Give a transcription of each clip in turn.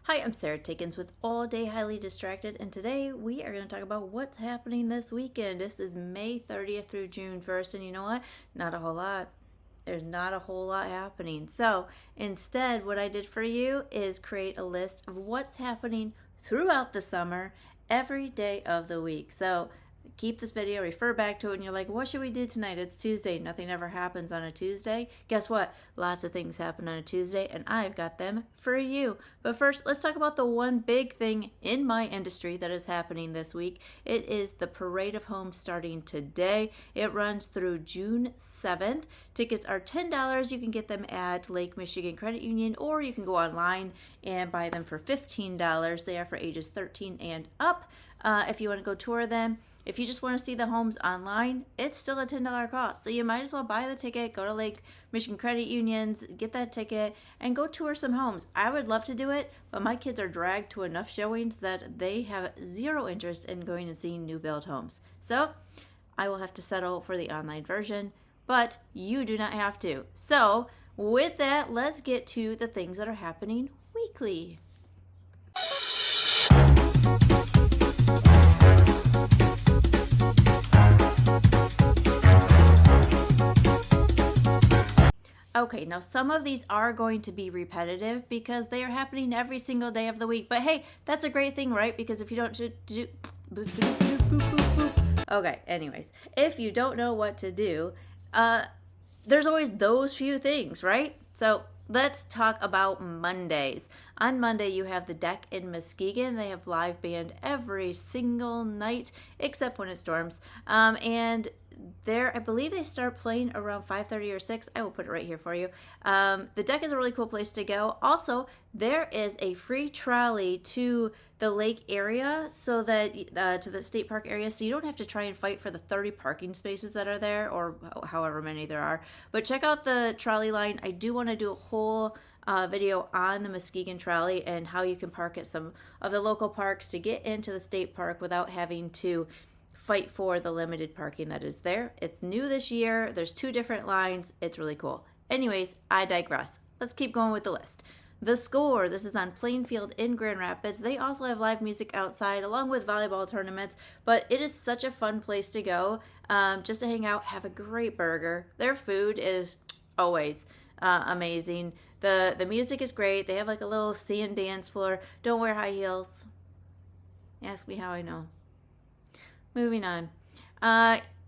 Hi, I'm Sarah Tickens with All Day Highly Distracted, and today we are going to talk about what's happening this weekend. This is May 30th through June 1st, and you know what? Not a whole lot. There's not a whole lot happening. So instead, what I did for you is create a list of what's happening throughout the summer every day of the week. So keep this video, refer back to it, and you're like, what should we do tonight? It's Tuesday. Nothing ever happens on a Tuesday. Guess what? Lots of things happen on a Tuesday, and I've got them for you. But first, let's talk about the one big thing in my industry that is happening this week. It is the Parade of Homes starting today. It runs through June 7th. Tickets are $10. You can get them at Lake Michigan Credit Union, or you can go online and buy them for $15. They are for ages 13 and up. If you want to go tour them. If you just want to see the homes online, it's still a $10 cost. So you might as well buy the ticket, go to Lake Michigan Credit Unions, get that ticket, and go tour some homes. I would love to do it, but my kids are dragged to enough showings that they have zero interest in going and seeing new build homes. So I will have to settle for the online version, but you do not have to. So with that, let's get to the things that are happening weekly. Okay, now some of these are going to be repetitive because they are happening every single day of the week. But hey, that's a great thing, right? Because if you don't do... Okay, anyways, if you don't know what to do, there's always those few things, right? So let's talk about Mondays. On Monday, you have the Deck in Muskegon. They have live band every single night, except when it storms. And there, I believe they start playing around 5:30 or 6. I will put it right here for you. The Deck is a really cool place to go. Also, there is a free trolley to the lake area, so that to the state park area, so you don't have to try and fight for the 30 parking spaces that are there, or however many there are. But check out the trolley line. I do want to do a whole video on the Muskegon trolley and how you can park at some of the local parks to get into the state park without having to fight for the limited parking that is there. It's new this year. There's 2 different lines. It's really cool. Anyways, I digress. Let's keep going with the list. The Score, this is on Plainfield in Grand Rapids. They also have live music outside along with volleyball tournaments, but it is such a fun place to go just to hang out, have a great burger. Their food is always amazing. The music is great. They have like a little sand dance floor. Don't wear high heels. Ask me how I know. Moving on.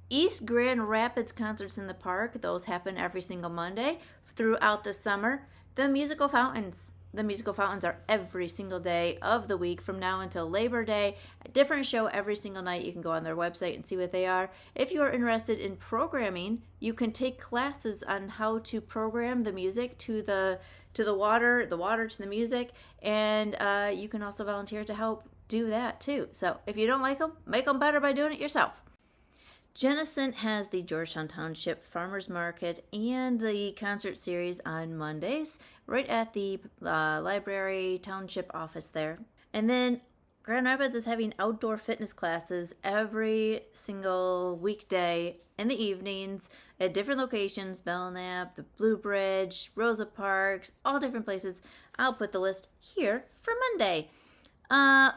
East Grand Rapids concerts in the park. Those happen every single Monday throughout the summer. The musical fountains. The musical fountains are every single day of the week from now until Labor Day. A different show every single night. You can go on their website and see what they are. If you are interested in programming, you can take classes on how to program the music to the water to the music, and you can also volunteer to help do that too. So if you don't like them, make them better by doing it yourself. Jenison has the Georgetown Township Farmers Market and the concert series on Mondays right at the library township office there. And then Grand Rapids is having outdoor fitness classes every single weekday in the evenings at different locations: Belknap, the Blue Bridge, Rosa Parks, all different places. I'll put the list here for Monday.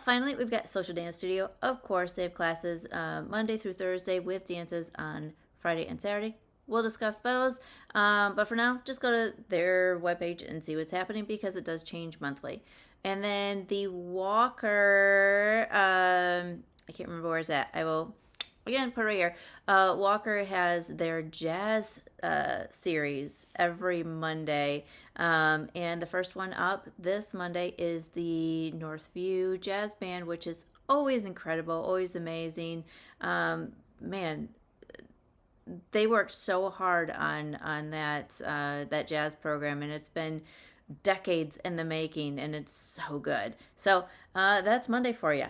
Finally, we've got Social Dance Studio. Of course, they have classes Monday through Thursday with dances on Friday and Saturday. We'll discuss those. But for now, just go to their webpage and see what's happening because it does change monthly. And then the Walker, I can't remember where it's at. I will, again, put it right here. Walker has their jazz series every Monday. And the first one up this Monday is the Northview Jazz Band, which is always incredible, always amazing. Man, they worked so hard on that jazz program, and it's been decades in the making, and it's so good. So that's Monday for you.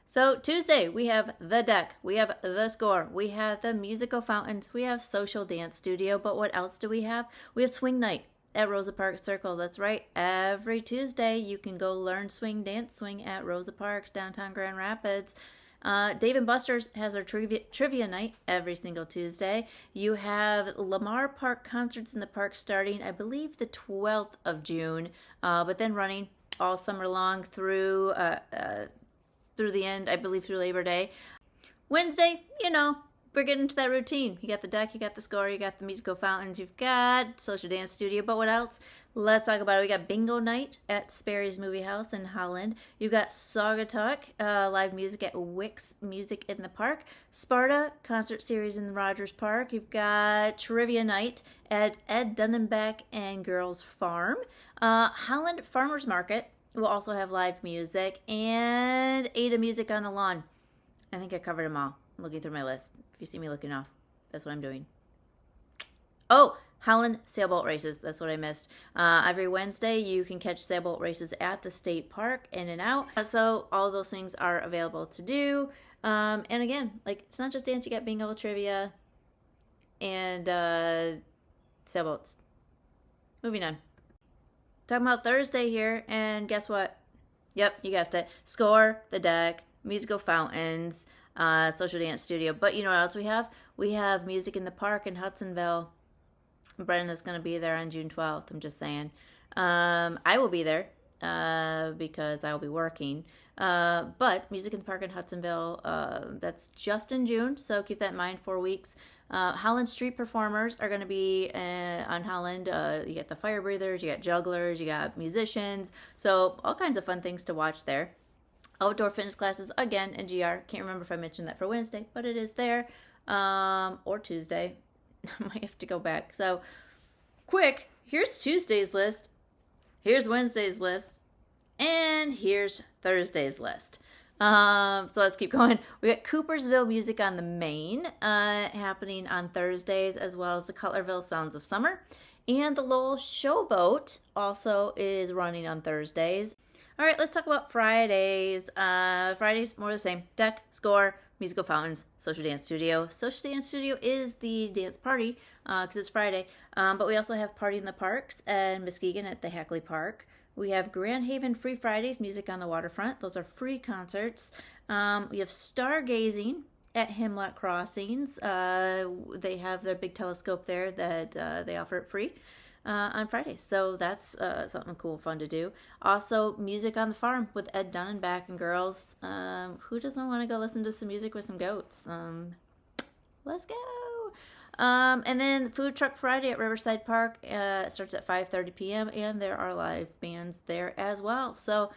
So Tuesday, we have the Deck, we have the Score, we have the musical fountains, we have Social Dance Studio, but what else do we have? We have Swing Night at Rosa Parks Circle. That's right, every Tuesday you can go learn swing at Rosa Parks, downtown Grand Rapids. Dave & Buster's has their trivia night every single Tuesday. You have Lamar Park concerts in the park starting, I believe, the 12th of June, but then running all summer long through the end, I believe, through Labor Day. Wednesday, we're getting into that routine. You got the deck, you got the score, you got the musical fountains, you've got social dance studio, but what else? Let's talk about it. We got bingo night at Sperry's Movie House in Holland. You've got Saugatuck, live music at Wick's Music in the Park. Sparta, concert series in the Rogers Park. You've got trivia night at Ed Dunnenbeck and Girls Farm. Holland Farmers Market will also have live music, and Ada Music on the Lawn. I think I covered them all. I'm looking through my list. If you see me looking off, that's what I'm doing. Oh, Holland sailboat races. That's what I missed. Every Wednesday, you can catch sailboat races at the state park, in and out. So all those things are available to do. And again, it's not just dance. You got bingo, trivia, and sailboats. Moving on. Talking about Thursday here, and guess what? Yep, you guessed it. Score, the deck, musical fountains, social dance studio. But you know what else we have? We have music in the park in Hudsonville. Brenda's going to be there on June 12th. I'm just saying. I will be there because I will be working. But music in the park in Hudsonville, that's just in June. So keep that in mind, 4 weeks. Holland street performers are going to be on Holland. You got the fire breathers, you got jugglers, you got musicians. So all kinds of fun things to watch there. Outdoor fitness classes, again, in GR. Can't remember if I mentioned that for Wednesday, but it is there. Or Tuesday. I might have to go back. So, quick, here's Tuesday's list. Here's Wednesday's list. And here's Thursday's list. So let's keep going. We got Coopersville Music on the Main happening on Thursdays, as well as the Cutlerville Sounds of Summer. And the Lowell Showboat also is running on Thursdays. All right, let's talk about Fridays. Fridays, more of the same. Deck, score, musical fountains, social dance studio. Social dance studio is the dance party because it's Friday. But we also have Party in the Parks and Muskegon at the Hackley Park. We have Grand Haven Free Fridays, music on the waterfront. Those are free concerts. We have Stargazing at Hemlock Crossings. They have their big telescope there that they offer it free on Fridays. So that's something cool, fun to do. Also, music on the farm with Ed Dunnenbeck and girls. Who doesn't want to go listen to some music with some goats? Let's go. And then Food Truck Friday at Riverside Park starts at 5:30 p.m. and there are live bands there as well. So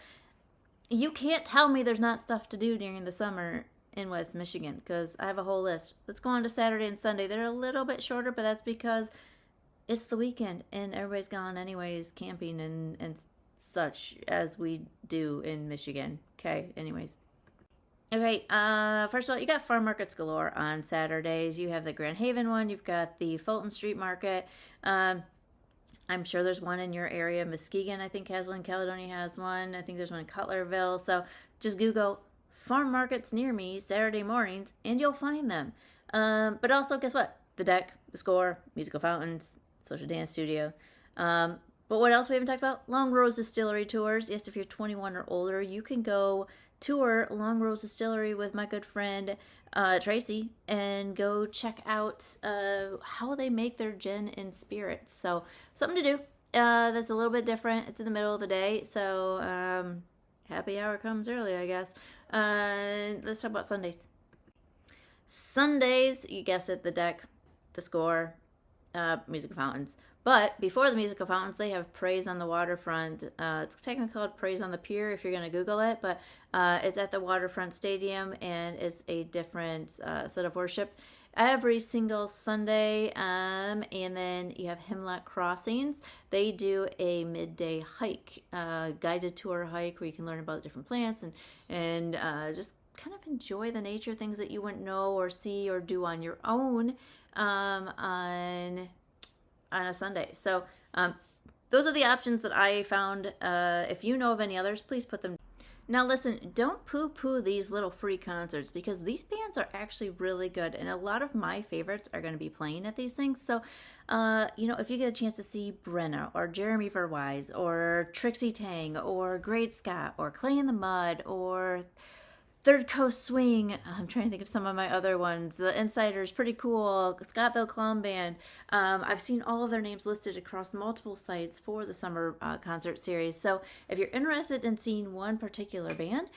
you can't tell me there's not stuff to do during the summer in West Michigan because I have a whole list. Let's go on to Saturday and Sunday. They're a little bit shorter, but that's because it's the weekend and everybody's gone anyways, camping and such as we do in Michigan. Okay, anyways. Okay, first of all, you got farm markets galore on Saturdays. You have the Grand Haven one. You've got the Fulton Street Market. I'm sure there's one in your area. Muskegon, I think, has one. Caledonia has one. I think there's one in Cutlerville. So just Google farm markets near me Saturday mornings, and you'll find them. But also, guess what? The deck, the score, musical fountains, social dance studio. But what else we haven't talked about? Long Rose Distillery tours. Yes, if you're 21 or older, you can go tour Long Rose Distillery with my good friend Tracy and go check out how they make their gin and spirits. So something to do that's a little bit different. It's in the middle of the day, so happy hour comes early, I guess. Let's talk about Sundays. Sundays, you guessed it, the deck, the score, musical fountains. But before the musical fountains, they have Praise on the Waterfront. It's technically called Praise on the Pier if you're going to Google it, but it's at the Waterfront Stadium, and it's a different set of worship every single Sunday. And then you have Hemlock Crossings. They do a midday hike, guided tour hike where you can learn about different plants and just kind of enjoy the nature, things that you wouldn't know or see or do on your own on a Sunday. So those are the options that I found. If you know of any others, please put them. Now listen, don't poo-poo these little free concerts because these bands are actually really good, and a lot of my favorites are going to be playing at these things. So, if you get a chance to see Brenna or Jeremy Verwise or Trixie Tang or Great Scott or Clay in the Mud or Third Coast Swing. I'm trying to think of some of my other ones. The Insiders, pretty cool. Scottville Clown Band. I've seen all of their names listed across multiple sites for the summer concert series. So if you're interested in seeing one particular band,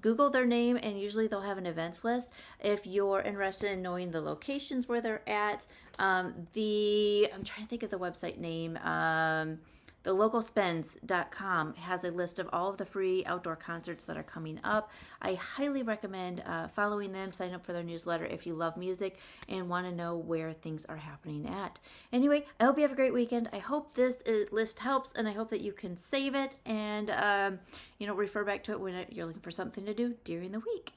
Google their name, and usually they'll have an events list. If you're interested in knowing the locations where they're at, I'm trying to think of the website name. The localspends.com has a list of all of the free outdoor concerts that are coming up. I highly recommend following them. Sign up for their newsletter if you love music and want to know where things are happening at. Anyway, I hope you have a great weekend. I hope this list helps, and I hope that you can save it and refer back to it when you're looking for something to do during the week.